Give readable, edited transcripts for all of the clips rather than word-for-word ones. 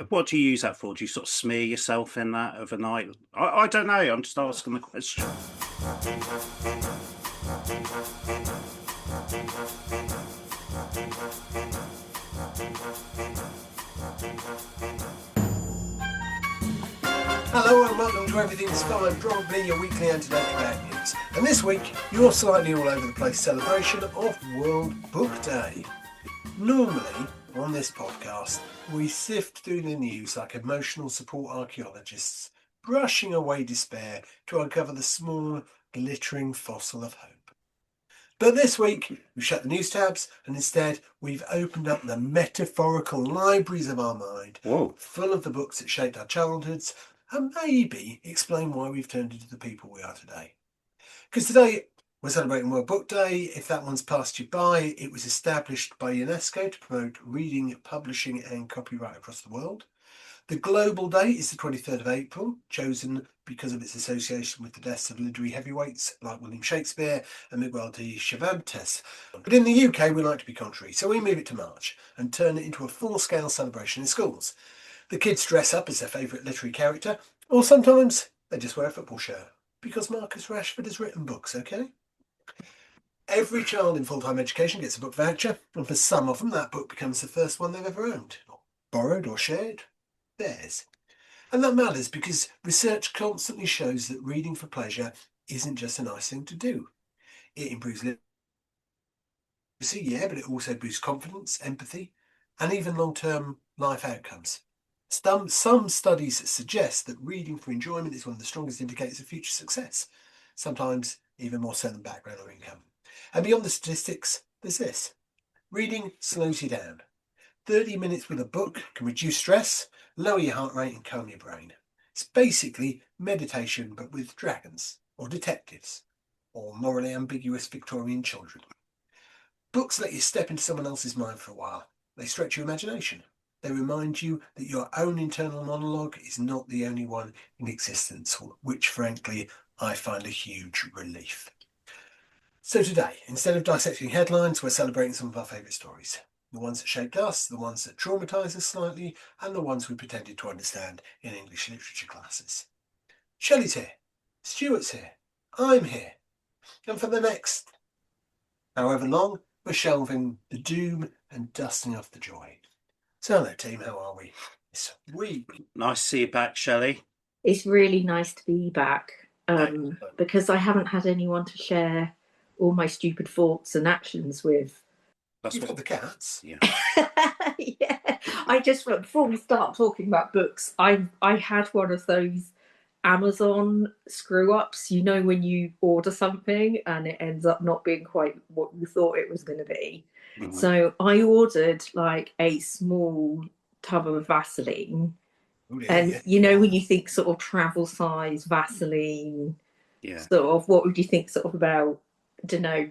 What do you use that for? Do you sort of smear yourself in that overnight? I don't know. I'm just asking the question. Hello and welcome to Everything's Fine, probably your weekly antidote to bad news. And this week, your slightly all over the place celebration of World Book Day. Normally, on this podcast, we sift through the news like emotional support archaeologists, brushing away despair to uncover the small, glittering fossil of hope. But this week, we've shut the news tabs and instead we've opened up the metaphorical libraries of our mind, Whoa. full of the books that shaped our childhoods, and maybe explain why we've turned into the people we are today. Because today we're celebrating World Book Day. If that one's passed you by, it was established by UNESCO to promote reading, publishing and copyright across the world. The global day is the 23rd of April, chosen because of its association with the deaths of literary heavyweights like William Shakespeare and Miguel de Cervantes. But in the UK, we like to be contrary, so we move it to March and turn it into a full-scale celebration in schools. The kids dress up as their favourite literary character, or sometimes they just wear a football shirt, because Marcus Rashford has written books, okay? Every child in full-time education gets a book voucher, and for some of them that book becomes the first one they've ever owned, or borrowed or shared. Theirs. And that matters because research constantly shows that reading for pleasure isn't just a nice thing to do. It improves literacy, yeah, but it also boosts confidence, empathy, and even long-term life outcomes. Some studies suggest that reading for enjoyment is one of the strongest indicators of future success, sometimes even more so than background or income. And beyond the statistics, there's this. Reading slows you down. 30 minutes with a book can reduce stress, lower your heart rate and calm your brain. It's basically meditation but with dragons, or detectives, or morally ambiguous Victorian children. Books let you step into someone else's mind for a while. They stretch your imagination. They remind you that your own internal monologue is not the only one in existence, which frankly I find a huge relief. So today, instead of dissecting headlines, we're celebrating some of our favourite stories. The ones that shaped us, the ones that traumatise us slightly, and the ones we pretended to understand in English literature classes. Shelley's here, Stuart's here, I'm here, and for the next however long, we're shelving the doom and dusting off the joy. So hello team, how are we this week? Nice to see you back, Shelley. It's really nice to be back because I haven't had anyone to share all my stupid thoughts and actions with. That's You've what got the cats. Yeah. Yeah, I just, before we start talking about books, I had one of those Amazon screw ups, you know, when you order something and it ends up not being quite what you thought it was going to be. Mhm. So I ordered like a small tub of Vaseline. Oh, dear, And yeah. you know, when you think sort of travel size Vaseline, Yeah. sort of, what would you think sort of about, I don't know,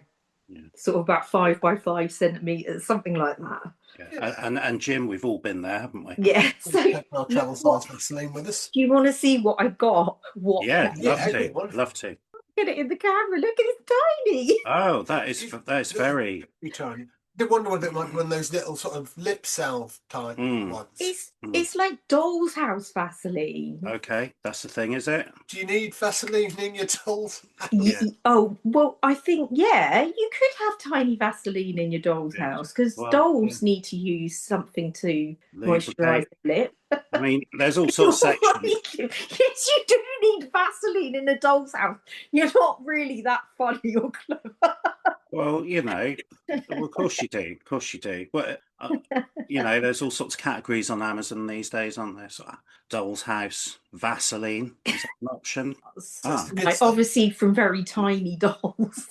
sort of about 5 by 5 centimeters, something like that. Yeah. And Jim, we've all been there, haven't we? Yeah. So Our travel size Vaseline with us. do you want to see what I got? Yeah, Yeah, love to. wonderful. Love to. Get it in the camera. Look, it's tiny. Oh, that is very. Tiny. I wonder whether it might be one of those little sort of lip salve type ones. It's like doll's house Vaseline. Okay, that's the thing, is it? Do you need Vaseline in your dolls? Oh, well, I think, yeah, you could have tiny Vaseline in your doll's house because dolls need to use something to moisturise the lip. I mean, there's all sorts of sections. Yes, you do need Vaseline in a doll's house. You're not really that funny or clever. Well, you know, of course you do. Of course you do. But, you know, there's all sorts of categories on Amazon these days, aren't there? So, Doll's House, Vaseline, is that an option? Obviously from very tiny dolls.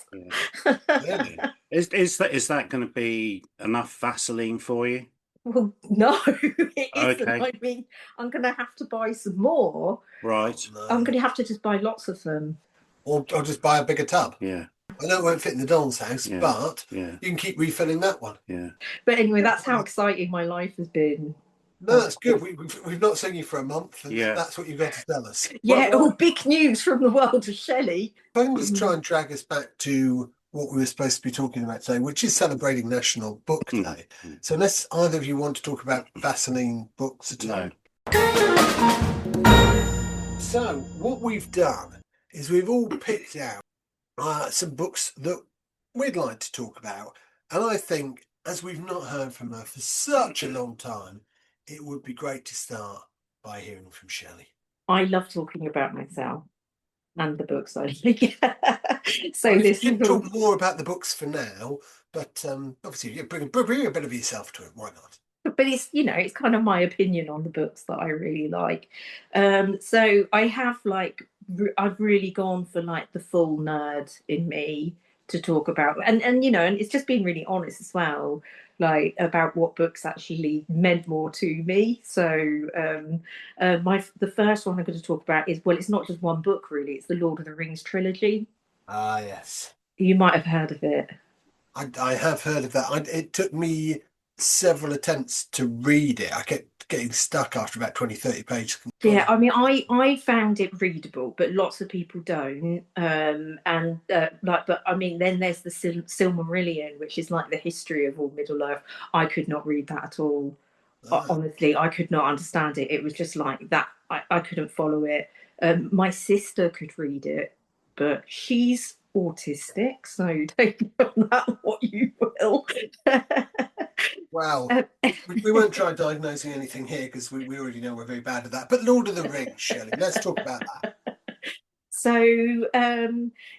Yeah. Is that going to be enough Vaseline for you? Well, no, it isn't. Okay. I mean, I'm going to have to buy some more. Right. I'm going to have to just buy lots of them. Or just buy a bigger tub. Yeah. I know it won't fit in the doll's house, but you can keep refilling that one. Yeah. But anyway, that's how exciting my life has been. No, that's good. We've not seen you for a month, and that's what you've got to tell us. Yeah, big news from the world of Shelley. If I can just try and drag us back to what we were supposed to be talking about today, which is celebrating National Book Day. So unless either of you want to talk about Vaseline books at all. So what we've done is we've all picked out some books that we'd like to talk about, and I think, as we've not heard from her for such a long time, it would be great to start by hearing from Shelley. I love talking about myself and the books I like. So Well, this you is can all, talk more about the books for now, but obviously, yeah, bring a bit of yourself to it. Why not? but it's, you know, it's kind of my opinion on the books that I really like. So I have like I've really gone for like the full nerd in me to talk about, and you know, and it's just being really honest as well, like about what books actually meant more to me. So the first one I'm going to talk about is, well, it's not just one book really; it's the Lord of the Rings trilogy. Ah, yes. You might have heard of it. I have heard of that. It took me several attempts to read it. I kept getting stuck after about 20, 30 pages. Yeah, I mean, I found it readable, but lots of people don't. And like, but I mean, then there's the Silmarillion, which is like the history of all Middle Earth. I could not read that at all. Ah, Honestly, I could not understand it. It was just like that. I couldn't follow it. My sister could read it, but she's autistic, so take on that what you will. well, we won't try diagnosing anything here because we already know we're very bad at that. But Lord of the Rings, Shelley, let's talk about that. So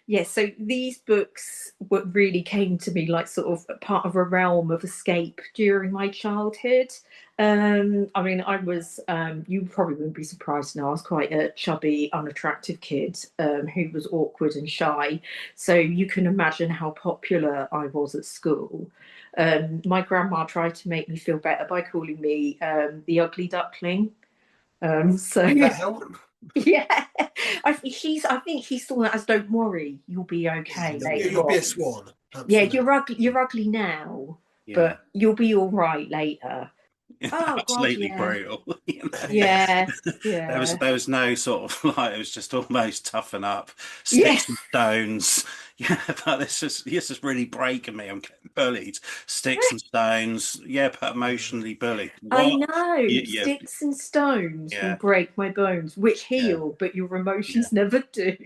yeah, so these books what really came to me like sort of part of a realm of escape during my childhood. I mean, I was you probably wouldn't be surprised to know I was quite a chubby, unattractive kid who was awkward and shy. So you can imagine how popular I was at school. My grandma tried to make me feel better by calling me the ugly duckling. So Did that help? yeah, I think she saw that as, don't worry, you'll be okay Yeah, later you'll be a on. swan. Yeah, Absolutely. you're ugly now, Yeah, but you'll be all right later. Oh God, absolutely yeah, brutal. You know? yeah, There was no sort of like, it was just almost toughen up, yeah, sticks and stones. Yeah, but this is really breaking me. I'm getting bullied. Sticks and stones. Yeah, but emotionally bullied. I What? know. Yeah, Sticks and stones will yeah, break my bones, which yeah, heal, but your yeah. emotions never do.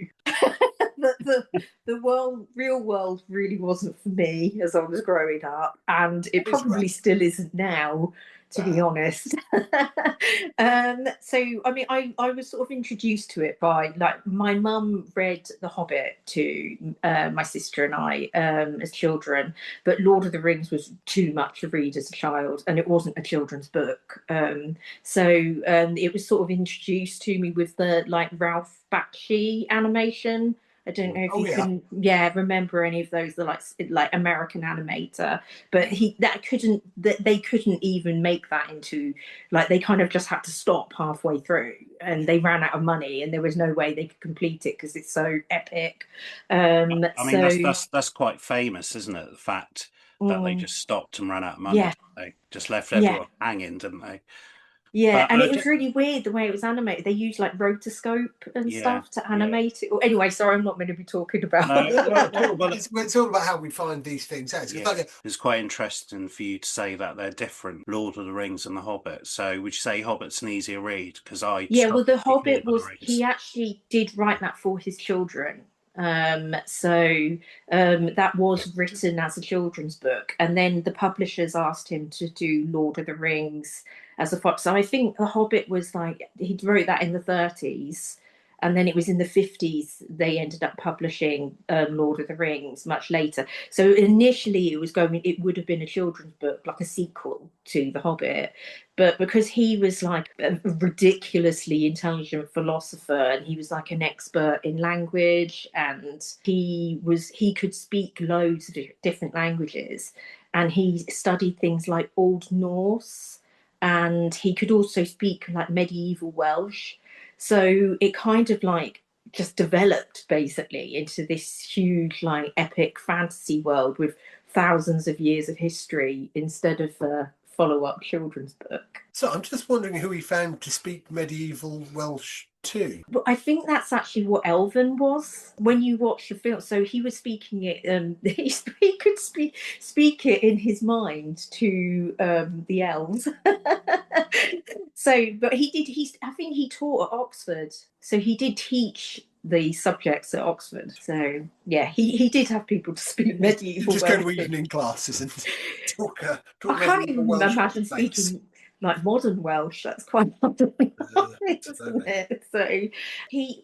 The world, real world, really wasn't for me as I was growing up, and it That is right. probably still isn't now, to be Well, honest. So I mean, I was sort of introduced to it by like my mum read The Hobbit to my sister and I as children, but Lord of the Rings was too much to read as a child, and it wasn't a children's book. So it was sort of introduced to me with the like Ralph Bakshi animation. I don't know if oh you yeah. can, yeah, remember any of those. The like American animator, but they couldn't even make that into like they kind of just had to stop halfway through, and they ran out of money, and there was no way they could complete it because it's so epic. I mean, So that's quite famous, isn't it? The fact that they mm, just stopped and ran out of money. yeah, They just left yeah. everyone hanging, didn't they? Yeah, But and it was really weird the way it was animated. They used like rotoscope and yeah, stuff to yeah. animate it. Anyway, sorry, I'm not meant to be talking about. No, well, well, It's all about how we find these things out. It's yeah, like it's quite interesting for you to say that they're different, Lord of the Rings and the Hobbit. So would you say Hobbit's an easier read? Because I Yeah, well, struggled The with Lord Hobbit of the was, he Rings. actually did write that for his children. So that was written as a children's book, and then the publishers asked him to do Lord of the Rings as a fox. So I think The Hobbit was like he wrote that in the 30s, and then it was in the 50s they ended up publishing Lord of the Rings much later. So initially it would have been a children's book, like a sequel to The Hobbit, but because he was like a ridiculously intelligent philosopher and he was like an expert in language, and he could speak loads of different languages, and he studied things like Old Norse, and he could also speak like medieval Welsh. So it kind of like just developed basically into this huge like epic fantasy world with thousands of years of history instead of follow-up children's book. So I'm just wondering who he found to speak medieval Welsh to. But I think that's actually what Elven was when you watch the film. So he was speaking it. He could speak it in his mind to the elves. So, but he did. I think he taught at Oxford. So he did teach the subjects at Oxford. So yeah, he did have people to speak medieval. You just go to evening classes and talk I can't medieval even Welsh imagine speaking like modern Welsh. That's quite hard, isn't it? So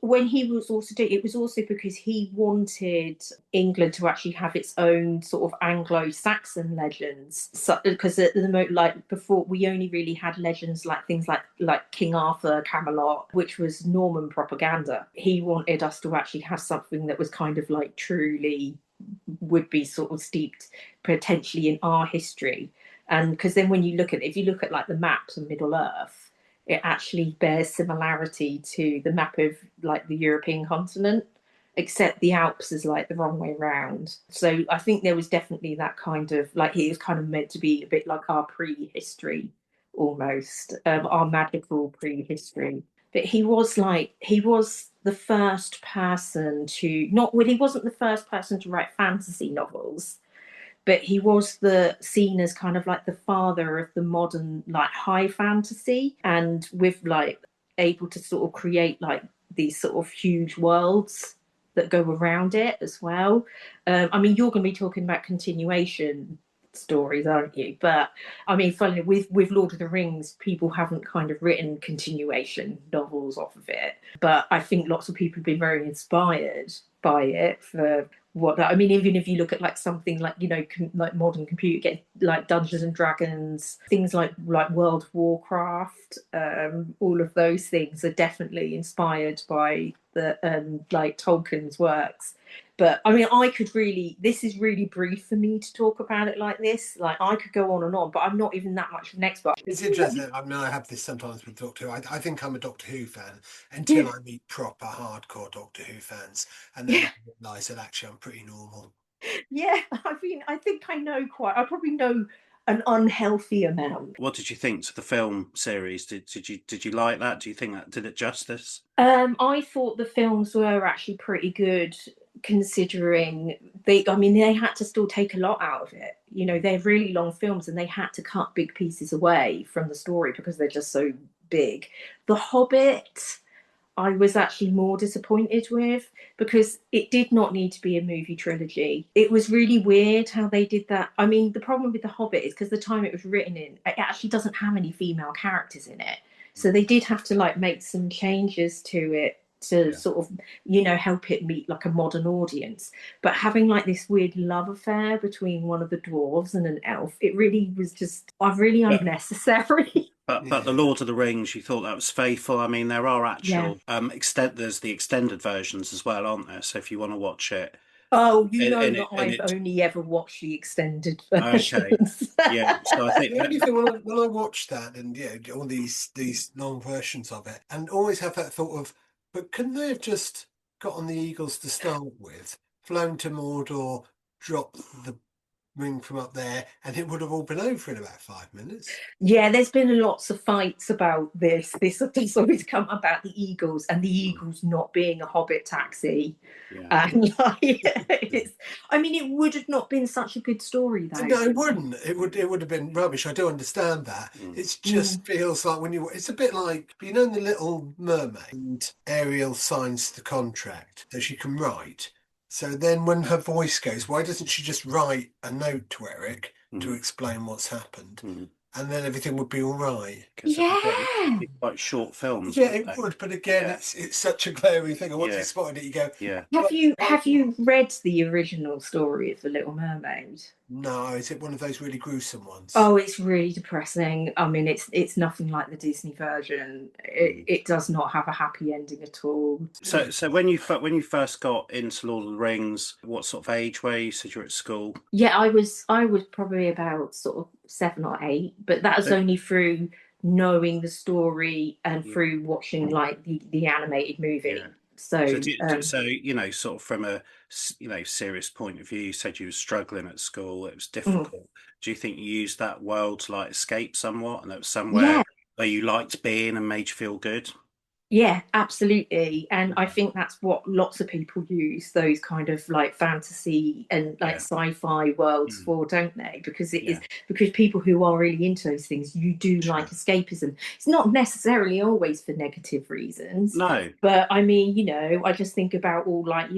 when he was also doing it, was also because he wanted England to actually have its own sort of Anglo-Saxon legends. So, because at the moment, like before, we only really had legends like things like King Arthur, Camelot, which was Norman propaganda. He wanted us to actually have something that was kind of like truly would be sort of steeped potentially in our history. And because then when you look at, if you look at like the maps of Middle Earth, it actually bears similarity to the map of like the European continent, except the Alps is like the wrong way around. So I think there was definitely that kind of like, he was kind of meant to be a bit like our prehistory almost, our magical prehistory. But he was the first person to not well, he wasn't the first person to write fantasy novels, but he was seen as kind of like the father of the modern like high fantasy, and with like able to sort of create like these sort of huge worlds that go around it as well. I mean, you're going to be talking about continuation stories, aren't you? But I mean, funny with Lord of the Rings, people haven't kind of written continuation novels off of it, but I think lots of people have been very inspired by it for what I mean. Even if you look at like something like, you know, like modern computer games like Dungeons and Dragons, things like World of Warcraft, all of those things are definitely inspired by the like Tolkien's works. But I mean, this is really brief for me to talk about it like this. Like, I could go on and on, but I'm not even that much of an expert. It's interesting. I mean, I have this sometimes with Doctor Who. I think I'm a Doctor Who fan until I meet proper hardcore Doctor Who fans, and then I realise that actually I'm pretty normal. Yeah, I mean, I think I probably know an unhealthy amount. What did you think to the film series? Did you like that? Do you think that did it justice? I thought the films were actually pretty good, considering they had to still take a lot out of it. You know, they're really long films and they had to cut big pieces away from the story because they're just so big. The Hobbit, I was actually more disappointed with, because it did not need to be a movie trilogy. It was really weird how they did that. I mean, the problem with The Hobbit is because the time it was written in, it actually doesn't have any female characters in it. So they did have to like make some changes to it to sort of, you know, help it meet like a modern audience. But having like this weird love affair between one of the dwarves and an elf, it really was just really unnecessary. But the Lord of the Rings, you thought that was faithful. I mean, there are actual there's the extended versions as well, aren't there? So if you want to watch it, Oh, you know that I've only ever watched the extended versions. Okay. Yeah, so I think the only thing when I watched that, and all these long versions of it, and always have that thought of, but couldn't they have just got on the Eagles to start with, flown to Mordor, dropped the ring from up there, and it would have all been over in about 5 minutes? Yeah, there's been lots of fights about this. This has always come about the Eagles and the Eagles not being a Hobbit taxi. Yeah. And like, I mean, it would have not been such a good story, though. No, it wouldn't. It would have been rubbish. I do understand that. It just feels like it's a bit like, you know, in The Little Mermaid, Ariel signs the contract so she can write. So then when her voice goes, why doesn't she just write a note to Eric to explain what's happened? And then everything would be all right. Yeah. Quite short films. Yeah, it would. But again, it's such a glaring thing. And once you spotted it, you go, yeah. Have you read the original story of The Little Mermaid? No, is it one of those really gruesome ones? Oh, it's really depressing. I mean, it's nothing like the Disney version. It does not have a happy ending at all. So when you first got into Lord of the Rings, what sort of age were you? You said you were at school. Yeah, I was probably about sort of 7 or 8, but that was only through knowing the story and through watching like the animated movie. So, So you know, sort of from a serious point of view, you said you were struggling at school, it was difficult. Do you think you used that world to like escape somewhat, and it was somewhere yeah, where you liked being and made you feel good? yeah, absolutely. And I think that's what lots of people use those kind of like fantasy and like Yeah, sci-fi worlds mm, for, don't they? Because it is, yeah, because people who are really into those things, you do like sure. escapism. It's not necessarily always for negative reasons, No, but I mean, I just think about all like,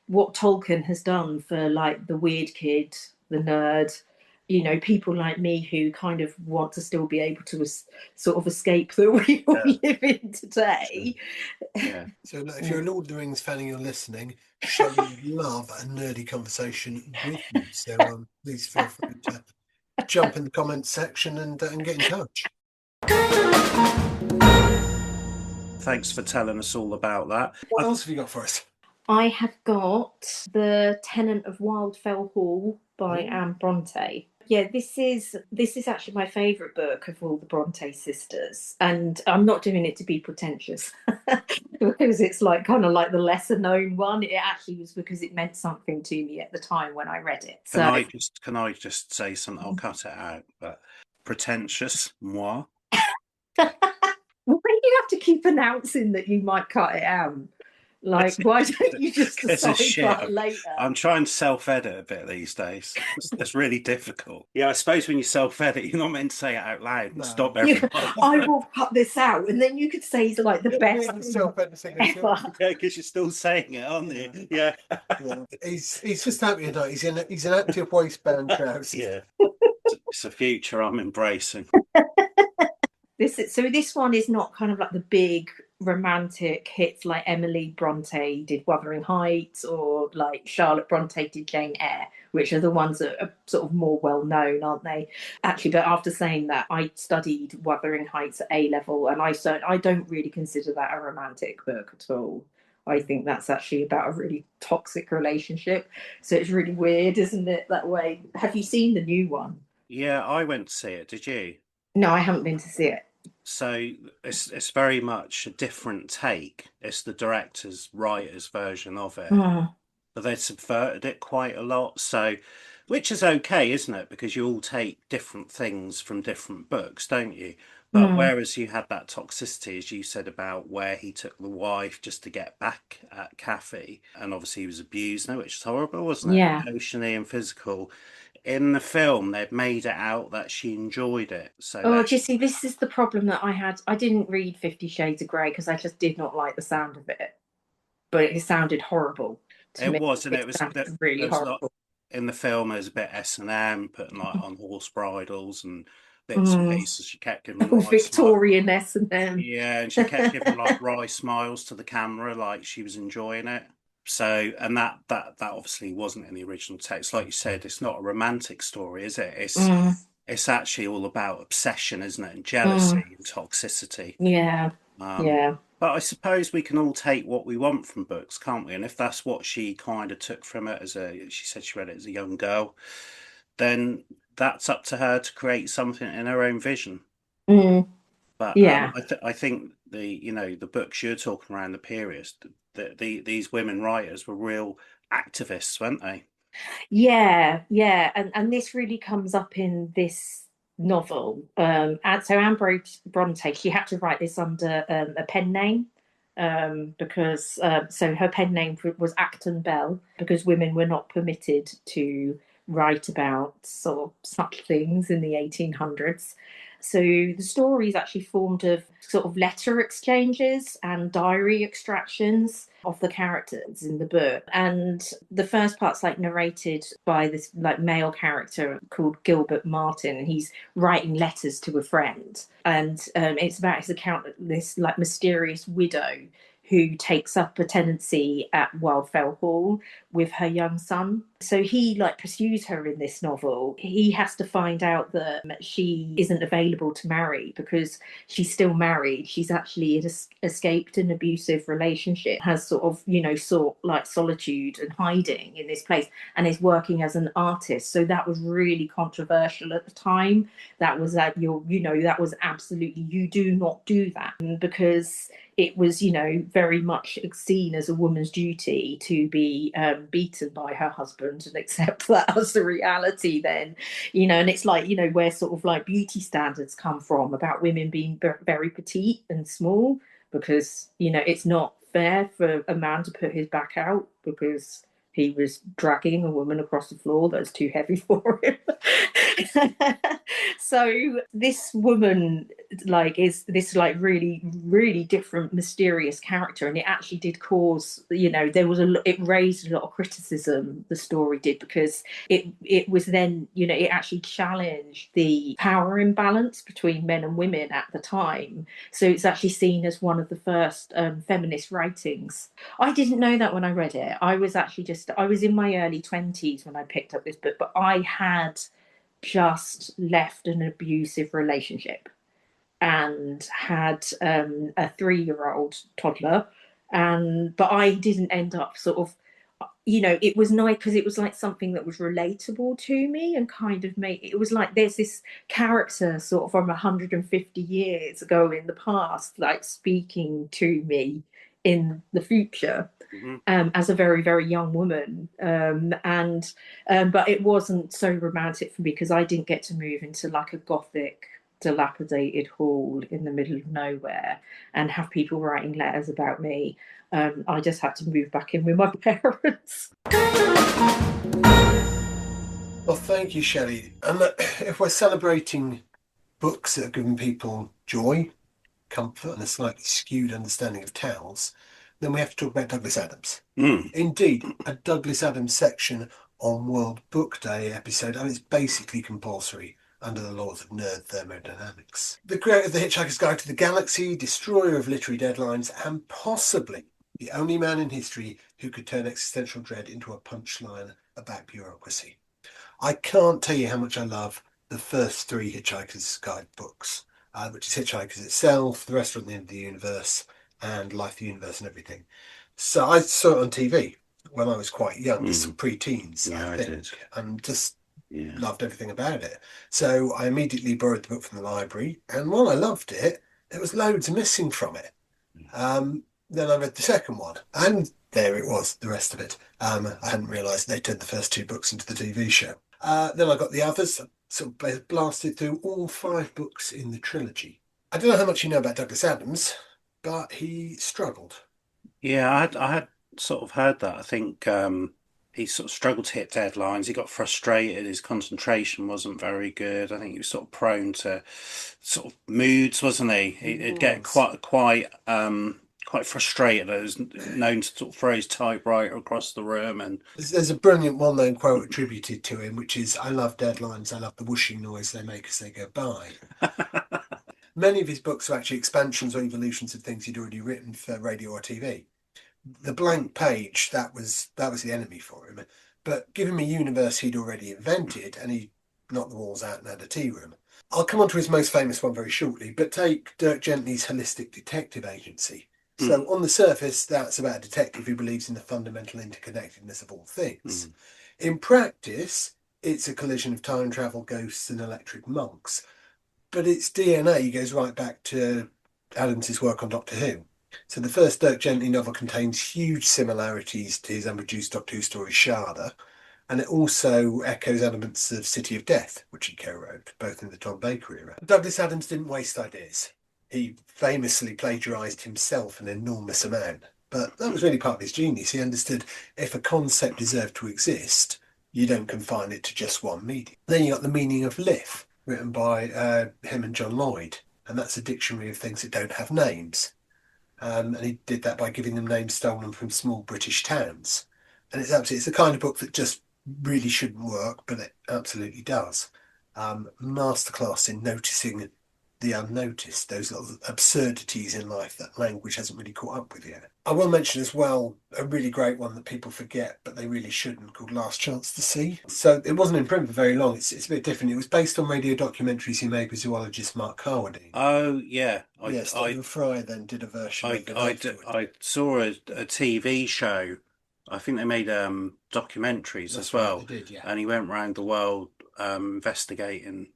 what Tolkien has done for like the weird kid, the nerd, people like me who kind of want to still be able to sort of escape that we all yeah, live in sure. today. Yeah. So look, if you're a Lord of the Rings fan and you're listening, Shelley would love a nerdy conversation with you. So please feel free to jump in the comments section and get in touch. Thanks for telling us all about that. What else have you got for us? I have got The Tenant of Wildfell Hall by Anne Bronte. Yeah, this is actually my favourite book of all the Bronte sisters, and I'm not doing it to be pretentious because it's like kind of like the lesser known one. It actually was because it meant something to me at the time when I read it. Can So I just say something? I'll cut it out. But pretentious, moi. why do you have to keep announcing that you might cut it out? Like, why don't you just It's a decide shit. that later? I'm trying to self-edit a bit these days. It's really difficult. Yeah, I suppose when you self-edit, you're not meant to say it out loud and No. stop You, everybody. I will cut this out, and then you could say it's like the best thing ever. Yeah, because you're still saying it, aren't you? Yeah. Yeah. He's just happy tonight. He's an active waistband trousers. Yeah. It's a future I'm embracing. This one is not kind of like the big romantic hits like Emily Bronte did Wuthering Heights or like Charlotte Bronte did Jane Eyre, which are the ones that are sort of more well known, aren't they? Actually, but after saying that, I studied Wuthering Heights at A level, and I don't really consider that a romantic book at all. I think that's actually about a really toxic relationship. So it's really weird, isn't it, that way? Have you seen the new one? Yeah, I went to see it. Did you? No, I haven't been to see it. So it's very much a different take. It's the director's writer's version of it, Mm, but they subverted it quite a lot. So, which is okay, isn't it? Because you all take different things from different books, don't you? But mm, whereas you had that toxicity, as you said, about where he took the wife just to get back at Kathy, and obviously he was abused, no, which is horrible, wasn't it? yeah. Emotionally and physical. In the film, they've made it out that she enjoyed it. So Oh, that do you see, this is the problem that I had. I didn't read 50 Shades of Grey because I just did not like the sound of it. But it sounded horrible to it me. was, and It it was sounded really there was a lot horrible. in the film. There's a bit S&M putting like on horse bridles and bits and Mm. pieces. She kept giving wry smile. Victorian S&M. Yeah, and she kept giving like wry smiles to the camera, like she was enjoying it. So, and that obviously wasn't in the original text. Like you said, it's not a romantic story, is it? Mm, It's actually all about obsession, isn't it? And mm. jealousy and toxicity. Yeah, Um, yeah. but I suppose we can all take what we want from books, can't we? And if that's what she kind of took from it she said she read it as a young girl, then that's up to her to create something in her own vision. Mm, But yeah. I think the books you're talking around the period, these women writers were real activists, weren't they? Yeah, yeah, and this really comes up in this novel. And so Bronte, she had to write this under a pen name because so her pen name was Acton Bell because women were not permitted to write about sort of such things in the 1800s. So the story is actually formed of sort of letter exchanges and diary extractions of the characters in the book. And the first part's like narrated by this like male character called Gilbert Martin, and he's writing letters to a friend. And it's about his account of this like mysterious widow who takes up a tenancy at Wildfell Hall with her young son. So he like pursues her in this novel. He has to find out that she isn't available to marry because she's still married. She's actually escaped an abusive relationship, has sort of, sought like solitude and hiding in this place, and is working as an artist. So that was really controversial at the time. That was that that was absolutely, you do not do that because it was, very much seen as a woman's duty to be beaten by her husband and accept that as the reality then, and it's like, where sort of like beauty standards come from about women being very petite and small, because, it's not fair for a man to put his back out because he was dragging a woman across the floor that's too heavy for him. So this woman is this really really different mysterious character, and it actually did cause, it raised a lot of criticism, the story did, because it was then, it actually challenged the power imbalance between men and women at the time. So it's actually seen as one of the first feminist writings. I didn't know that when I read it. I was in my early 20s when I picked up this book, but I had just left an abusive relationship and had a 3-year-old toddler, but I didn't end up sort of, it was nice because it was like something that was relatable to me, and kind of it was like there's this character sort of from 150 years ago in the past, like speaking to me in the future. As a very very young woman, but it wasn't so romantic for me because I didn't get to move into like a gothic dilapidated hall in the middle of nowhere and have people writing letters about me. I just had to move back in with my parents. Well, thank you, Shelley. And if we're celebrating books that have given people joy, comfort, and a slightly skewed understanding of tales, then we have to talk about Douglas Adams. Indeed, a Douglas Adams section on World Book Day episode, and it's basically compulsory under the laws of nerd thermodynamics. The creator of The Hitchhiker's Guide to the Galaxy, destroyer of literary deadlines, and possibly the only man in history who could turn existential dread into a punchline about bureaucracy. I can't tell you how much I love the first 3 Hitchhiker's Guide books, which is Hitchhikers itself, The Restaurant at the End of the Universe, and Life, the Universe, and Everything. So I saw it on TV when I was quite young, just pre-teens, yeah, I think, I did. and just loved everything about it. So I immediately borrowed the book from the library, and while I loved it, there was loads missing from it. Then I read the second one, and there it was, the rest of it. I hadn't realised they turned the first 2 books into the TV show. Then I got the others, sort of blasted through all 5 books in the trilogy. I don't know how much you know about Douglas Adams, but he struggled. Yeah, I had sort of heard that. I think he sort of struggled to hit deadlines. He got frustrated. His concentration wasn't very good. I think he was sort of prone to sort of moods, wasn't he? He'd get quite frustrated. He was known to sort of throw his typewriter across the room. And there's a brilliant well-known quote attributed to him, which is, "I love deadlines. I love the whooshing noise they make as they go by." Many of his books are actually expansions or evolutions of things he'd already written for radio or TV. The blank page, that was the enemy for him. But give him a universe he'd already invented, and he knocked the walls out and had a tea room. I'll come on to his most famous one very shortly, but take Dirk Gently's Holistic Detective Agency. So on the surface, that's about a detective who believes in the fundamental interconnectedness of all things. In practice, it's a collision of time travel, ghosts, and electric monks. But its DNA goes right back to Adams's work on Doctor Who. So the first Dirk Gently novel contains huge similarities to his unproduced Doctor Who story Sharda, and it also echoes elements of City of Death, which he co-wrote, both in the Tom Baker era. Douglas Adams didn't waste ideas. He famously plagiarised himself an enormous amount, but that was really part of his genius. He understood if a concept deserved to exist, you don't confine it to just one medium. Then you got The Meaning of Life, written by him and John Lloyd, and that's a dictionary of things that don't have names. And he did that by giving them names stolen from small British towns. And it's the kind of book that just really shouldn't work, but it absolutely does. Masterclass in noticing the unnoticed, those little absurdities in life that language hasn't really caught up with yet. I will mention as well a really great one that people forget, but they really shouldn't, called Last Chance to See. So it wasn't in print for very long. It's a bit different. It was based on radio documentaries he made with zoologist Mark Carwadine. Oh, yeah. Stephen Fry then did a version of it afterwards. I saw a TV show. I think they made documentaries as well. Right, they did, yeah. And he went around the world investigating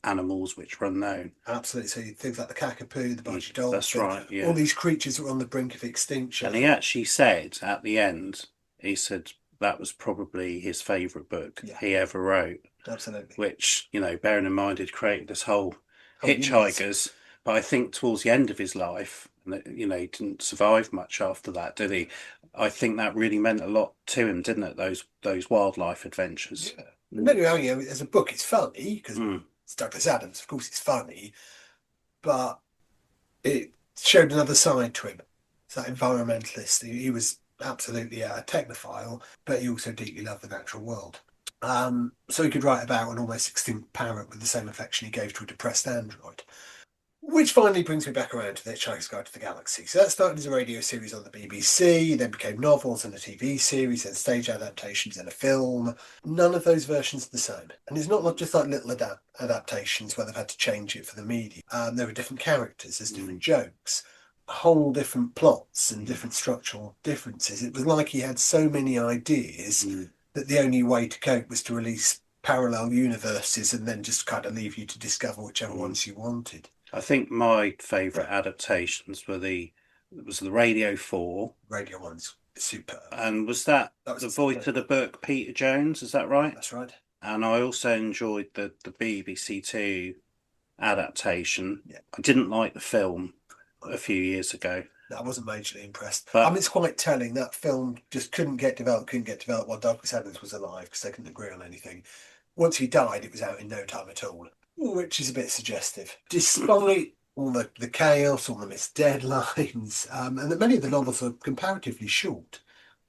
animals which were unknown. Absolutely. So things like the cockapoo, the budgie dolphin. That's right, yeah. All these creatures that were on the brink of extinction. And he actually said at the end, he said that was probably his favourite book he ever wrote. Absolutely. Which, bearing in mind he'd created this whole Hitchhikers, but I think towards the end of his life, he didn't survive much after that, did he? I think that really meant a lot to him, didn't it? Those wildlife adventures. Yeah. Maybe as a book, it's funny because it's Douglas Adams. Of course, it's funny, but it showed another side to him. It's that environmentalist. He was absolutely a technophile, but he also deeply loved the natural world. So he could write about an almost extinct parrot with the same affection he gave to a depressed android. Which finally brings me back around to The Hitchhiker's Guide to the Galaxy. So that started as a radio series on the BBC, then became novels and a TV series, then stage adaptations and a film. None of those versions are the same. And it's not just like little adaptations where they've had to change it for the media. There are different characters, there's different jokes, whole different plots and different structural differences. It was like he had so many ideas that the only way to cope was to release parallel universes and then just kind of leave you to discover whichever ones you wanted. I think my favourite adaptations was the Radio 4. Radio 1's superb. And was that the voice of the book, Peter Jones, is that right? That's right. And I also enjoyed the BBC 2 adaptation. Yeah. I didn't like the film a few years ago. No, I wasn't majorly impressed. But it's quite telling that film just couldn't get developed while Douglas Adams was alive because they couldn't agree on anything. Once he died, it was out in no time at all, which is a bit suggestive. Despite all the chaos, all the missed deadlines, and that many of the novels are comparatively short,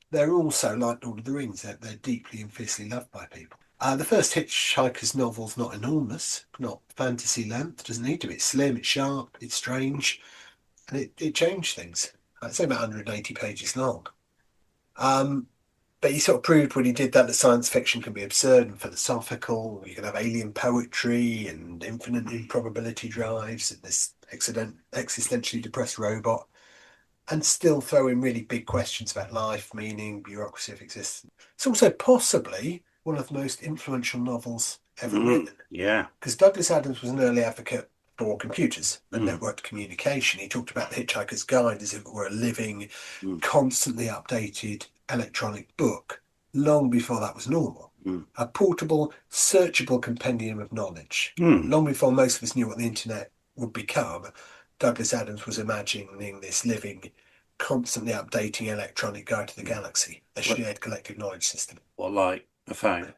they're also, like Lord of the Rings, they're deeply and fiercely loved by people. The first Hitchhiker's novel's not enormous, not fantasy length, doesn't need to be. It's slim, it's sharp, it's strange. And it changed things. It's only about 180 pages long. But he sort of proved when he did that science fiction can be absurd and philosophical. You can have alien poetry and infinite improbability drives and this existentially depressed robot and still throw in really big questions about life, meaning, bureaucracy of existence. It's also possibly one of the most influential novels ever written. Yeah. Because Douglas Adams was an early advocate for computers and networked communication. He talked about The Hitchhiker's Guide as if it were a living, constantly updated electronic book, long before that was normal. A portable, searchable compendium of knowledge. Long before most of us knew what the internet would become, Douglas Adams was imagining this living, constantly updating electronic guide to the galaxy, a shared collective knowledge system. What, like a phone?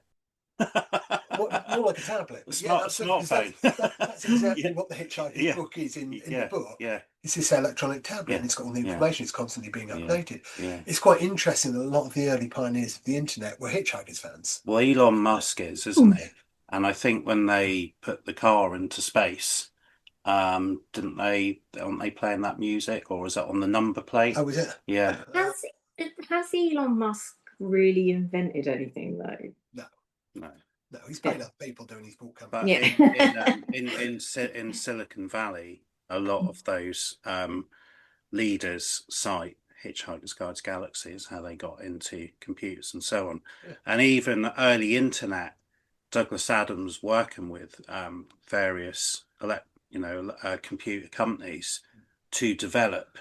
More like a tablet. Smartphone. That's exactly what the Hitchhiker's book is in the book. Yeah. It's this electronic tablet and it's got all the information. It's constantly being updated. Yeah. It's quite interesting that a lot of the early pioneers of the internet were Hitchhiker's fans. Well, Elon Musk is, isn't he? And I think when they put the car into space, aren't they playing that music, or is that on the number plate? Oh, was it? Yeah. Has Elon Musk really invented anything though? No, he's paid up people doing his book But campaign. in Silicon Valley, a lot of those leaders cite Hitchhiker's Guide to Galaxy as how they got into computers and so on. Yeah. And even early internet, Douglas Adams working with various computer companies to develop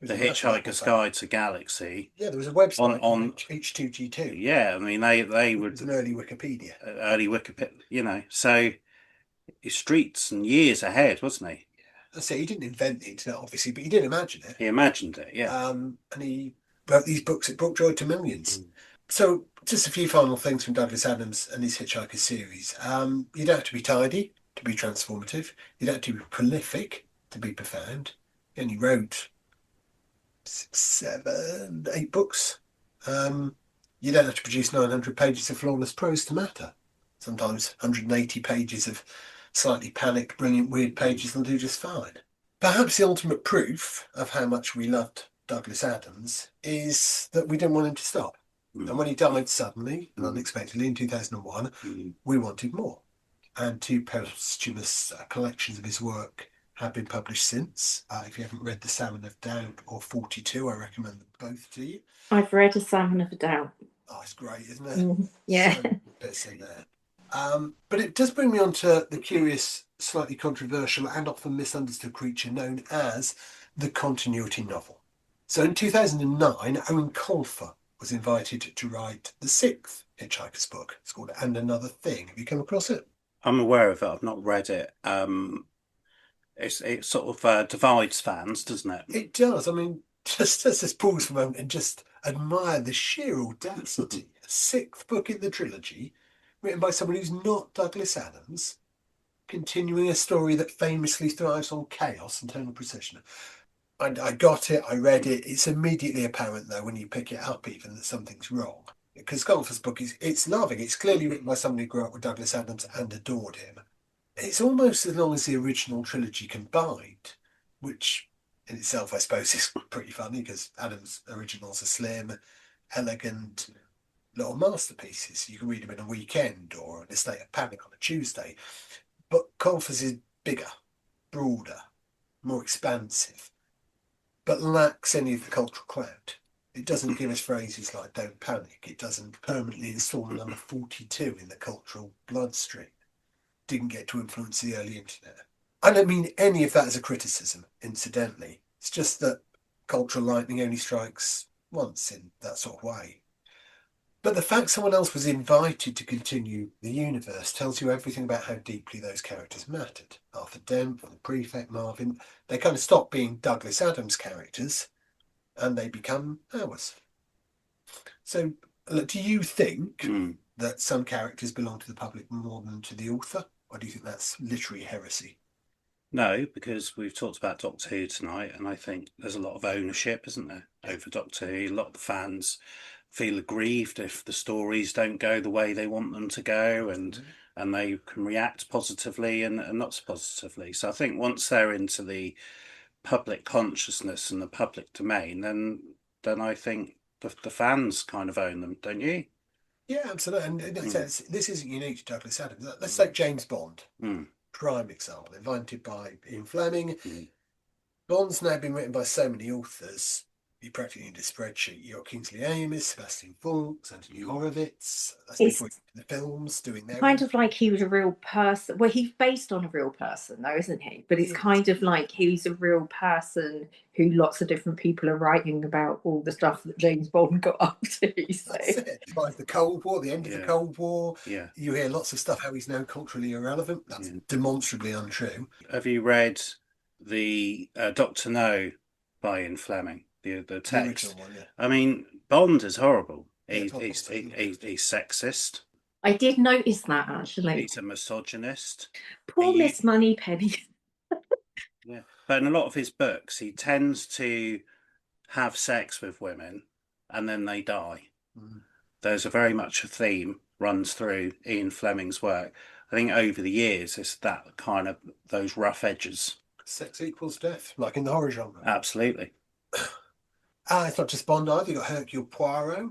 the Hitchhiker's Guide to Galaxy. Yeah, there was a website on H2G2. Yeah, I mean they would. It was an early Wikipedia. So his streets and years ahead, wasn't he? Yeah. I say he didn't invent the internet, obviously, but he did imagine it. He imagined it, yeah. And he wrote these books that brought joy to millions. So just a few final things from Douglas Adams and his Hitchhiker series. You don't have to be tidy to be transformative. You don't have to be prolific to be profound. He only wrote 6, 7, 8 books. You don't have to produce 900 pages of flawless prose to matter. Sometimes 180 pages of slightly panicked, brilliant, weird pages will do just fine. Perhaps the ultimate proof of how much we loved Douglas Adams is that we didn't want him to stop. And when he died suddenly and unexpectedly in 2001, we wanted more. And 2 posthumous collections of his work have been published since. If you haven't read The Salmon of Doubt or 42, I recommend them both to you. I've read A Salmon of Doubt. Oh, it's great, isn't it? Yeah. So bits in there. But it does bring me on to the curious, slightly controversial and often misunderstood creature known as the continuity novel. So in 2009, Owen Colfer was invited to write the sixth Hitchhiker's book. It's called And Another Thing. Have you come across it? I'm aware of it. I've not read it. It sort of divides fans, doesn't it? It does. I mean, just let's just pause for a moment and just admire the sheer audacity. A sixth book in the trilogy, written by someone who's not Douglas Adams, continuing a story that famously thrives on chaos and tonal precision. I got it, I read it. It's immediately apparent, though, when you pick it up, even that something's wrong. Because Colfer's book it's loving. It's clearly written by somebody who grew up with Douglas Adams and adored him. It's almost as long as the original trilogy combined, which in itself, I suppose, is pretty funny because Adams' originals are slim, elegant, little masterpieces. You can read them in a weekend or in a state of panic on a Tuesday. But Colfer's is bigger, broader, more expansive, but lacks any of the cultural clout. It doesn't give us phrases like "don't panic." It doesn't permanently install the number 42 in the cultural bloodstream. Didn't get to influence the early internet. I don't mean any of that as a criticism, incidentally. It's just that cultural lightning only strikes once in that sort of way. But the fact someone else was invited to continue the universe tells you everything about how deeply those characters mattered. Arthur Dent, the Prefect, Marvin, they kind of stop being Douglas Adams characters and they become ours. So, do you think that some characters belong to the public more than to the author? Or do you think that's literary heresy? No, because we've talked about Doctor Who tonight, and I think there's a lot of ownership, isn't there, over Doctor Who? A lot of the fans feel aggrieved if the stories don't go the way they want them to go, and they can react positively and not so positively. So I think once they're into the public consciousness and the public domain, then I think the fans kind of own them, don't you? Yeah, absolutely. And in that sense, this isn't unique to Douglas Adams. Let's take James Bond, prime example, invented by Ian Fleming. Bond's now been written by so many authors. You practically need a spreadsheet. You've got Kingsley Amis, Sebastian Faulks, Anthony Horowitz. That's before the films doing their kind of like he was a real person. Well, he's based on a real person, though, isn't he? But it's kind of like he's a real person who lots of different people are writing about all the stuff that James Bond got up to. So. That's it. Like the Cold War, the end of the Cold War. Yeah. You hear lots of stuff how he's now culturally irrelevant. That's demonstrably untrue. Have you read the Doctor No by Ian Fleming? The text. One, yeah. I mean, Bond is horrible. He's sexist. I did notice that, actually. He's a misogynist. Poor Miss Moneypenny. Yeah, but in a lot of his books, he tends to have sex with women and then they die. There's a very much a theme runs through Ian Fleming's work. I think over the years, it's that kind of those rough edges. Sex equals death, like in the horror genre. Absolutely. It's not just Bond either. You've got Hercule Poirot,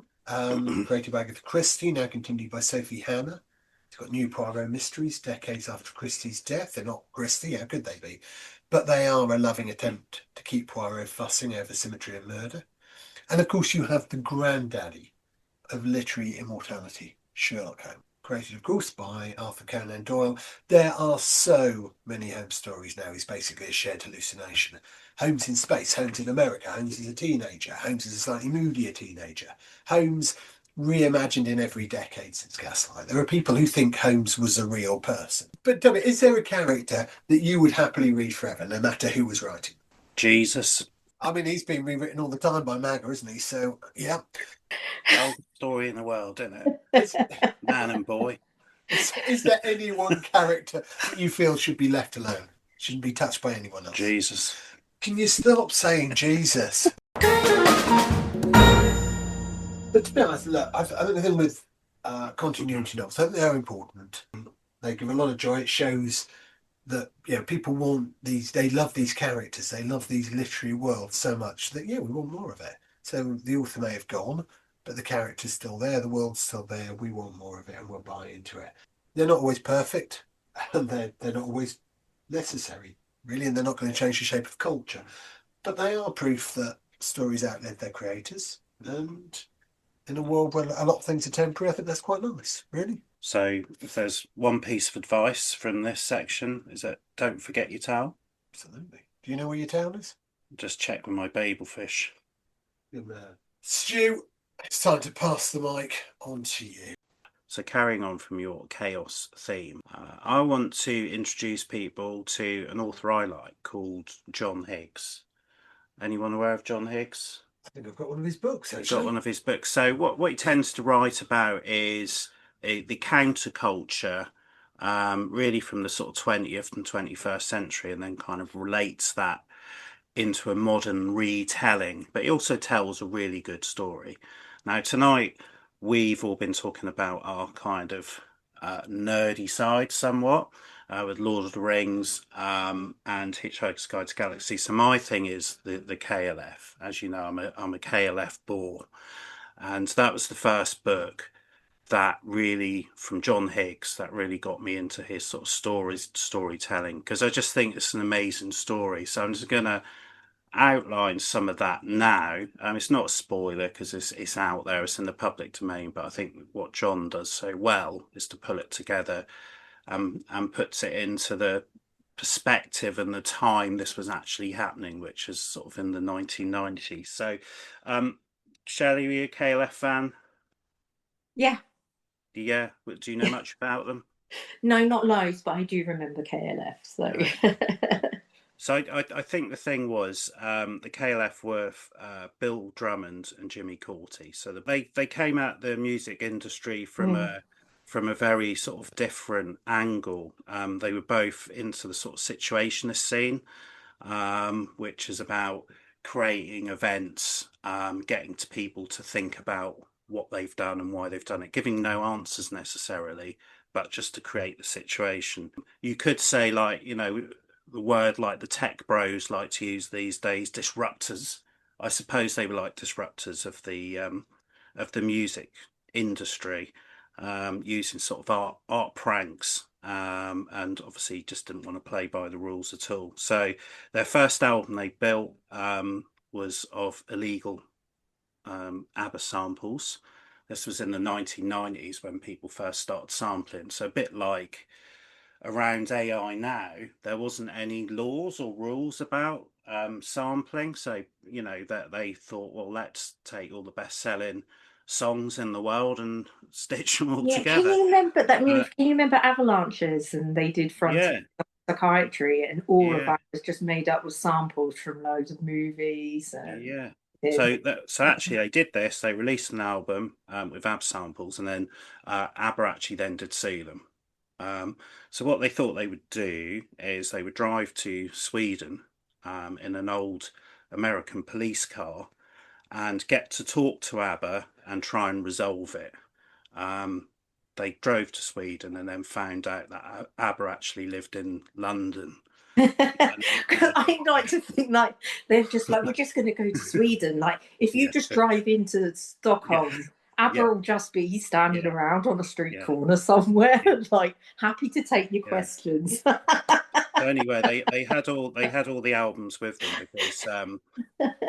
created by Agatha Christie, now continued by Sophie Hannah. It's got new Poirot mysteries decades after Christie's death. They're not Christie, how could they be? But they are a loving attempt to keep Poirot fussing over symmetry and murder. And of course, you have the granddaddy of literary immortality, Sherlock Holmes. Created, of course, by Arthur Conan Doyle. There are so many Holmes stories now. He's basically a shared hallucination. Holmes in space, Holmes in America, Holmes is a teenager, Holmes is a slightly moodier teenager. Holmes reimagined in every decade since Gaslight. There are people who think Holmes was a real person. But tell me, is there a character that you would happily read forever, no matter who was writing? Jesus. I mean, he's been rewritten all the time by Magga, isn't he? So, yeah. Oldest story in the world, isn't it? Man and boy. Is there any one character that you feel should be left alone? Shouldn't be touched by anyone else? Jesus. Can you stop saying Jesus? But to be honest, look, I think the thing with continuity novels, I think they are important. They give a lot of joy. It shows that people want these. They love these characters. They love these literary worlds so much that we want more of it. So the author may have gone, but the character's still there. The world's still there. We want more of it, and we'll buy into it. They're not always perfect, and they're not always necessary, really, and they're not going to change the shape of culture. But they are proof that stories outlive their creators, and in a world where a lot of things are temporary, I think that's quite nice, really. So if there's one piece of advice from this section, is that don't forget your towel. Absolutely. Do you know where your town is? Just check with my babel fish. Good man. Stu, it's time to pass the mic on to you. So carrying on from your chaos theme, I want to introduce people to an author I like called John Higgs. Anyone aware of John Higgs? I think I've got one of his books, You've actually. got one of his books. So what he tends to write about is the counterculture, really from the sort of 20th and 21st century, and then kind of relates that into a modern retelling. But he also tells a really good story. Now, tonight, we've all been talking about our kind of nerdy side somewhat. With Lord of the Rings and Hitchhiker's Guide to the Galaxy. So my thing is the KLF. As you know, I'm a KLF bore, and that was the first book that really, from John Higgs, that really got me into his sort of storytelling, because I just think it's an amazing story. So I'm just gonna outline some of that now. It's not a spoiler because it's out there, it's in the public domain, but I think what John does so well is to pull it together and puts it into the perspective and the time this was actually happening, which is sort of in the 1990s. So, Shelley, are you a KLF fan? Yeah. Yeah. Do you know much about them? No, not loads, but I do remember KLF. So Okay. So I think the thing was the KLF were Bill Drummond and Jimmy Cauty. So they came at the music industry from a very sort of different angle. They were both into the sort of situationist scene, which is about creating events, getting to people to think about what they've done and why they've done it, giving no answers necessarily, but just to create the situation. You could say, like, you know, the word like the tech bros like to use these days, disruptors. I suppose they were like disruptors of the music industry, using sort of art pranks, and obviously just didn't want to play by the rules at all. So their first album they built was of illegal ABBA samples. This was in the 1990s when people first started sampling. So a bit like around AI now, there wasn't any laws or rules about sampling. So, you know, that they thought, well, let's take all the best-selling songs in the world and stitch them all yeah, can together. you remember that? Uh, Can you remember Avalanches? And they did Front yeah, Psychiatry, and all of yeah, that was just made up with samples from loads of movies and yeah. things. So actually, they did this. They released an album with ABBA samples, and then ABBA actually then did sue them. So what they thought they would do is they would drive to Sweden in an old American police car and get to talk to ABBA and try and resolve it. Um, they drove to Sweden and then found out that ABBA actually lived in London. And I like to think like they're just like, we're just going to go to Sweden. Like if you yeah, just drive into yeah, Stockholm, ABBA yeah, will just be standing yeah, around on a street yeah, corner somewhere, yeah, like happy to take your yeah. questions. So anyway, they had all the albums with them because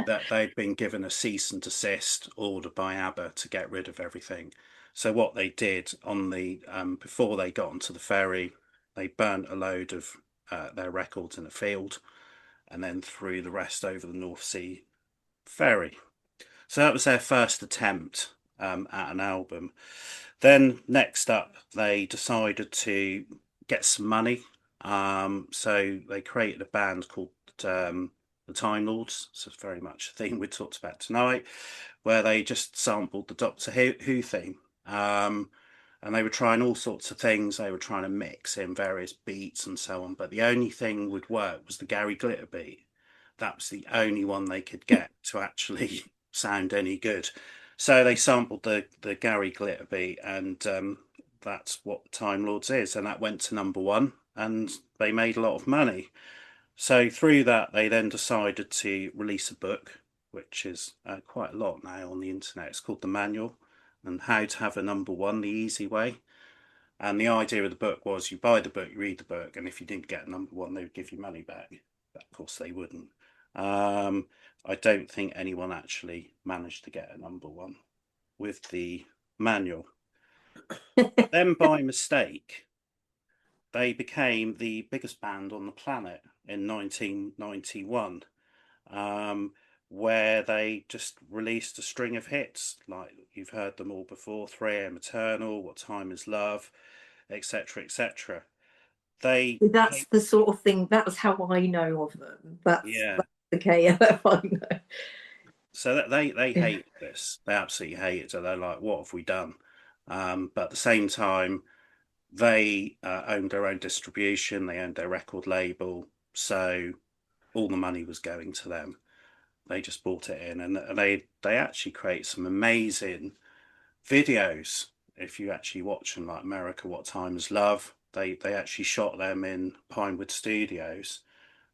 that they'd been given a cease and desist order by ABBA to get rid of everything. So what they did on the before they got onto the ferry, they burnt a load of their records in a field, and then threw the rest over the North Sea ferry. So that was their first attempt at an album. Then next up, they decided to get some money. So they created a band called the Time Lords. So it's very much a theme we talked about tonight, where they just sampled the Doctor Who theme. And they were trying all sorts of things. They were trying to mix in various beats and so on. But the only thing would work was the Gary Glitter beat. That was the only one they could get to actually sound any good. So they sampled the Gary Glitter beat, and that's what Time Lords is, and that went to number one, and they made a lot of money. So through that, they then decided to release a book, which is quite a lot now on the internet. It's called The Manual and How to Have a Number One the Easy Way. And the idea of the book was you buy the book, you read the book, and if you didn't get a number one, they would give you money back. But of course, they wouldn't. I don't think anyone actually managed to get a number one with the manual. Then by mistake, they became the biggest band on the planet in 1991, where they just released a string of hits, like you've heard them all before: 3am Eternal, What Time Is Love, etc., etc. That's the sort of thing, that's how I know of them. That's Yeah. the KLF I know. So that they hate this. They absolutely hate it. So they're like, "What have we done?" But at the same time, they owned their own distribution. They owned their record label, so all the money was going to them. They just bought it in, and they actually create some amazing videos. If you actually watch them, like America, What Time Is Love, they actually shot them in Pinewood Studios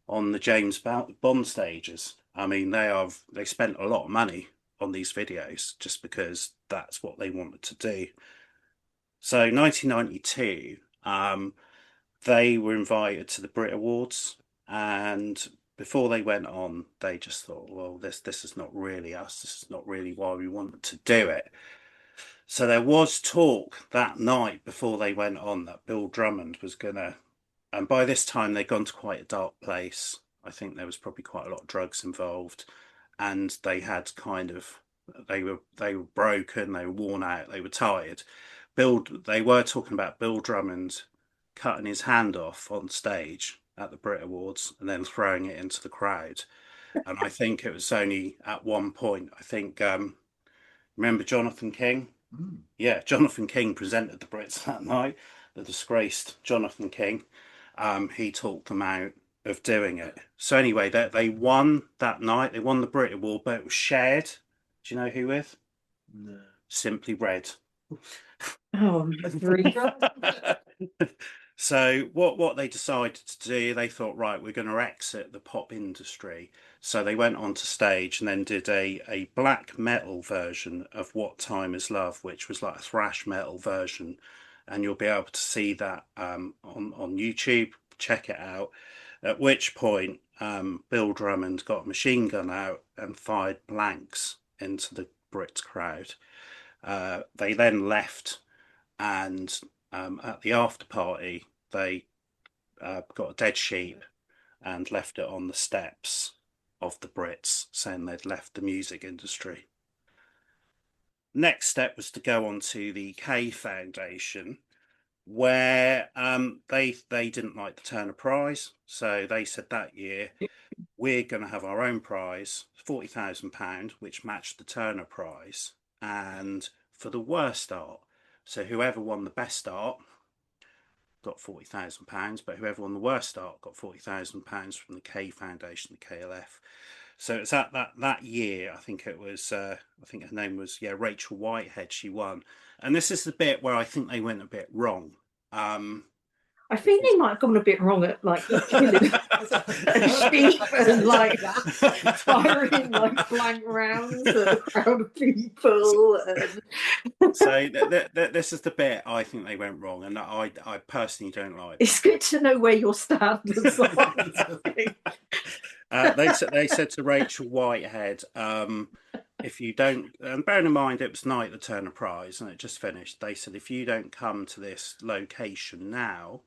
on the James Bond stages. I mean, they spent a lot of money on these videos just because that's what they wanted to do. So 1992, they were invited to the Brit Awards, and before they went on, they just thought, well, this is not really us. This is not really why we wanted to do it. So there was talk that night before they went on that Bill Drummond was gonna, and by this time they'd gone to quite a dark place. I think there was probably quite a lot of drugs involved, and they had kind of, they were broken, they were worn out, they were tired. They were talking about Bill Drummond cutting his hand off on stage at the Brit Awards and then throwing it into the crowd. And I think it was only at one point, I think, remember Jonathan King? Mm. Yeah, Jonathan King presented the Brits that night, the disgraced Jonathan King. He talked them out of doing it. So anyway, they won that night. They won the Brit Award, but it was shared. Do you know who with? No. Simply Red. Oh, grief. So what they decided to do, they thought, right, we're going to exit the pop industry. So they went onto stage and then did a black metal version of What Time Is Love, which was like a thrash metal version. And you'll be able to see that on YouTube. Check it out. At which point, Bill Drummond got a machine gun out and fired blanks into the Brit crowd. They then left, and at the after party, they got a dead sheep and left it on the steps of the Brits, saying they'd left the music industry. Next step was to go on to the K Foundation, where they didn't like the Turner Prize, so they said that year we're going to have our own prize, £40,000, which matched the Turner Prize, and for the worst art. So whoever won the best art got £40,000, but whoever won the worst art got £40,000 from the K Foundation, the KLF. So it's at that year, I think it was, I think her name was, yeah, Rachel Whitehead. She won, and this is the bit where I think they went a bit wrong. I think they might have gone a bit wrong at like killing a sheep and like firing like blank rounds at a crowd of people. So this is the bit I think they went wrong, and I personally don't like. It's good to know where your standards are. They said to Rachel Whitehead, if you don't, and bearing in mind it was night the Turner Prize and it just finished, they said if you don't come to this location now,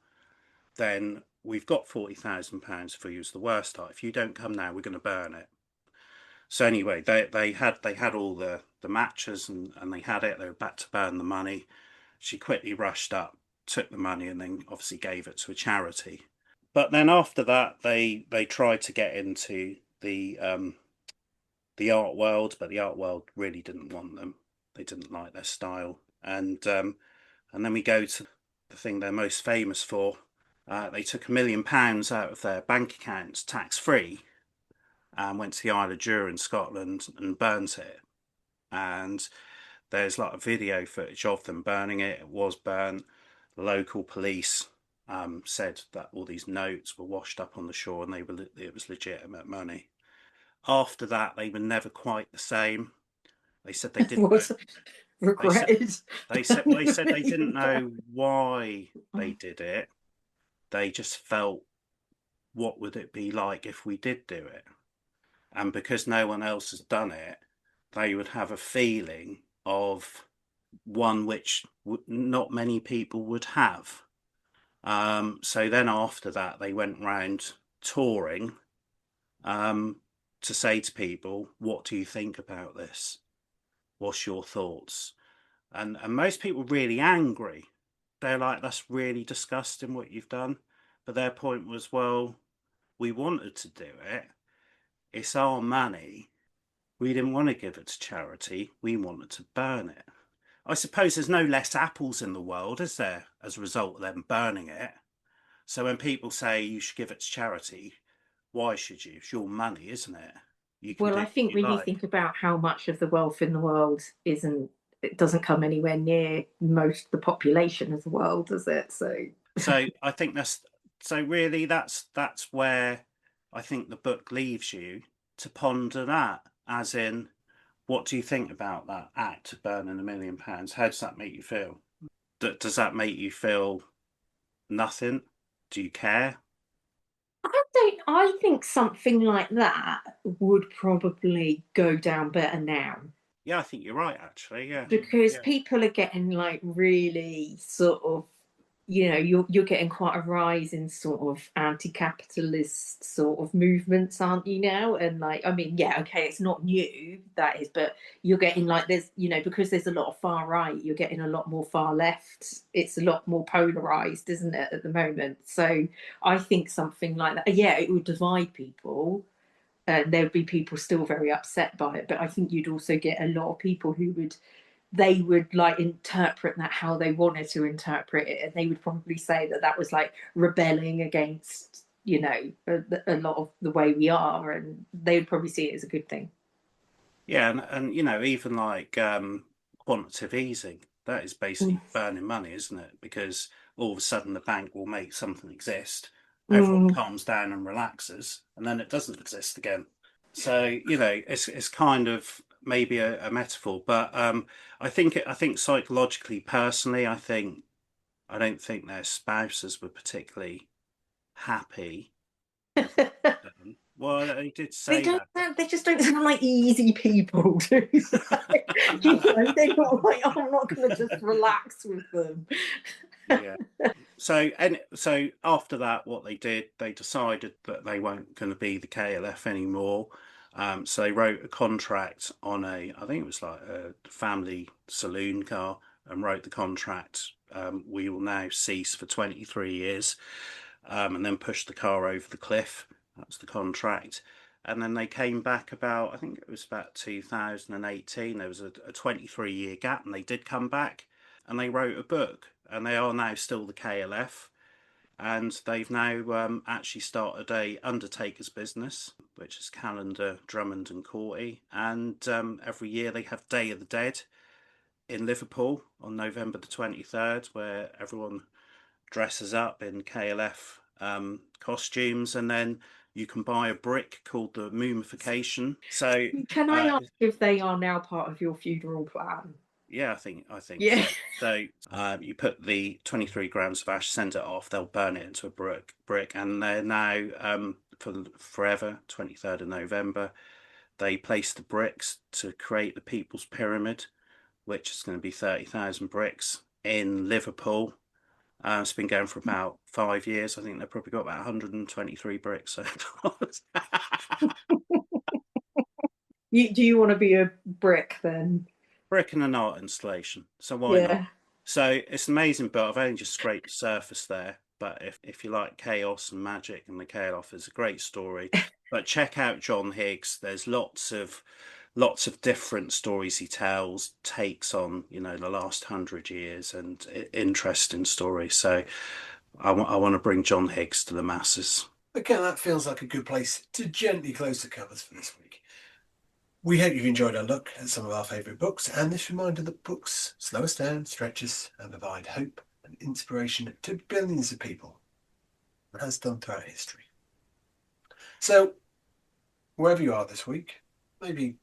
then we've got £40,000 for you as the worst art. If you don't come now, we're going to burn it. So anyway, they had all the matches and they had it. They were about to burn the money. She quickly rushed up, took the money, and then obviously gave it to a charity. But then after that, they tried to get into the art world, but the art world really didn't want them. They didn't like their style, and then we go to the thing they're most famous for. They took £1 million out of their bank accounts tax free and went to the Isle of Jura in Scotland and burnt it. And there's like a video footage of them burning it. It was burnt. The local police said that all these notes were washed up on the shore and it was legitimate money. After that, they were never quite the same. They said they didn't. Was regretted. They said they didn't know why they did it. They just felt, what would it be like if we did do it? And because no one else has done it, they would have a feeling of one which not many people would have. So then after that, they went round touring to say to people, what do you think about this? What's your thoughts? And most people are really angry. They're like, that's really disgusting what you've done. But their point was, well, we wanted to do it. It's our money. We didn't want to give it to charity. We wanted to burn it. I suppose there's no less apples in the world, is there, as a result of them burning it? So when people say you should give it to charity, why should you? It's your money, isn't it? You can Well, do I what think you when you like. think about how much of the wealth in the world it doesn't come anywhere near most of the population of the world, does it? So I think really that's where I think the book leaves you to ponder that, as in, what do you think about that act of burning £1 million? How does that make you feel? Does that make you feel nothing? Do you care? I think something like that would probably go down better now. Yeah, I think you're right, actually. Yeah. Because Yeah. people are getting like really sort of, you're getting quite a rise in sort of anti-capitalist sort of movements, aren't you now? And like, I mean, yeah, okay, it's not new, that is, but you're getting like because there's a lot of far right, you're getting a lot more far left. It's a lot more polarized, isn't it, at the moment? So I think something like that, yeah, it would divide people. There would be people still very upset by it, but I think you'd also get a lot of people who would like interpret that how they wanted to interpret it, and they would probably say that that was like rebelling against a lot of the way we are, and they would probably see it as a good thing. Yeah, and even like quantitative easing, that is basically burning money, isn't it? Because all of a sudden the bank will make something exist, everyone Mm. calms down and relaxes, and then it doesn't exist again. So it's kind of maybe a metaphor, but I think psychologically, personally, I don't think their spouses were particularly happy with what they've done. Well, they did say that. They just don't sound like easy people, do they? They're not like, oh, I'm not going to just relax with them. Yeah. So after that, what they did, they decided that they weren't going to be the KLF anymore. So they wrote a contract on I think it was like a family saloon car, and wrote the contract. We will now cease for 23 years, and then pushed the car over the cliff. That was the contract. And then they came back I think it was about 2018. There was a 23-year gap, and they did come back, and they wrote a book, and they are now still the KLF, and they've now actually started a undertaker's business, which is Calendar, Drummond and Courty, and every year they have Day of the Dead in Liverpool on November the 23rd, where everyone dresses up in KLF costumes, and then you can buy a brick called the Mumification. So Can I ask if they are now part of your funeral plan? yeah, I think Yeah. so. So you put the 23 grams of ash, send it off. They'll burn it into a brick, and they're now for forever. 23rd of November, they place the bricks to create the People's Pyramid, which is going to be 30,000 bricks in Liverpool. It's been going for about 5 years. I think they've probably got about 123 bricks. So Do you want to be a brick then? brick and an art installation. So why not? Yeah. So it's an amazing build. I've only just scraped the surface there, but if you like chaos and magic and the chaos, it's a great story. But check out John Higgs. There's lots of different stories he tells, takes on the last 100 years, and interesting stories. So I want to bring John Higgs to the masses. Okay, that feels like a good place to gently close the covers for this week. We hope you've enjoyed our look at some of our favourite books, and this reminder that books slow us down, stretch us, and provide hope and inspiration to billions of people, and has done throughout history. So, wherever you are this week, maybe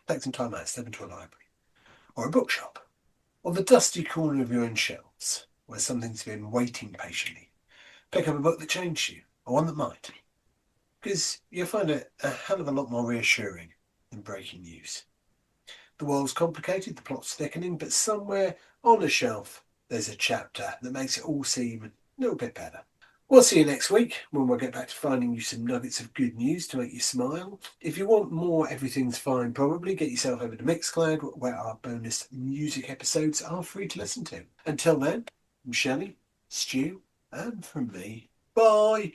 take some time out, step into a library, or a bookshop, or the dusty corner of your own shelves, where something's been waiting patiently. Pick up a book that changed you, or one that might, because you'll find it a hell of a lot more reassuring than breaking news. The world's complicated, the plot's thickening, but somewhere on a shelf there's a chapter that makes it all seem a little bit better. We'll see you next week when we'll get back to finding you some nuggets of good news to make you smile. If you want more Everything's Fine Probably, get yourself over to Mixcloud, where our bonus music episodes are free to listen to. Until then, from Shelley, Stu, and from me, bye!